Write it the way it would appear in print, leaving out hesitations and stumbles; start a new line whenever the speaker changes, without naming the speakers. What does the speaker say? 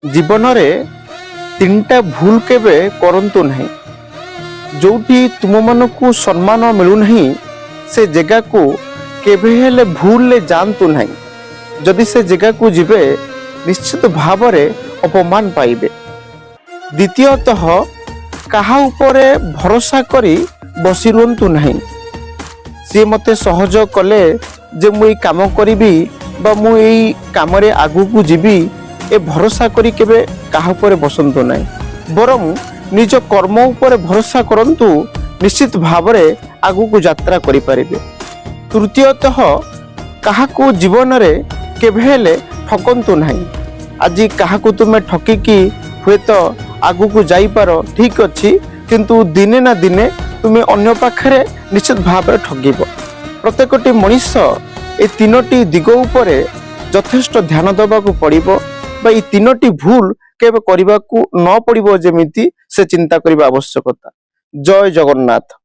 जीवन में तीनटा भूल केबे करंतु नहीं। जोटी तुम मन को सम्मान मिलू नहीं से जगह को केबे हेले भूल ले जानतु नहीं। जदि से जगह को जिबे निश्चित भाव रे अपमान पाइबे। द्वितीयतः कहा उपरे भरोसा करी बसी रुहतु नहीं। सी मते सहयोग कले जे मुई काम करी बा मुई काम रे आगु को जीवी ए भरोसा करी केबे कहा उपरे बसंतु नहीं। बरं निज कर्म उपरे भरोसा करंतु निश्चित भाव रे आगु को यात्रा करि परिबे। तृतीयतः कहा को जीवन रे केबे हेले ठकंतु नहीं। आज कहा को तुमे ठकिकी हुए तो आगु को जाई पारो ठीक अच्छी, किंतु दिने ना दिने तुमे अन्य पाखरे निश्चित भाव रे ठगिबो। प्रत्येकटी मनुष्य ए तीनोटी दिग उपरे यथेष्ट ध्यान देबाकू पड़िबो बा ए तीनोटी भूल केबे करिबाकू न पड़िबो जेमिति से चिंता करिबा आवश्यकता। जय जगन्नाथ।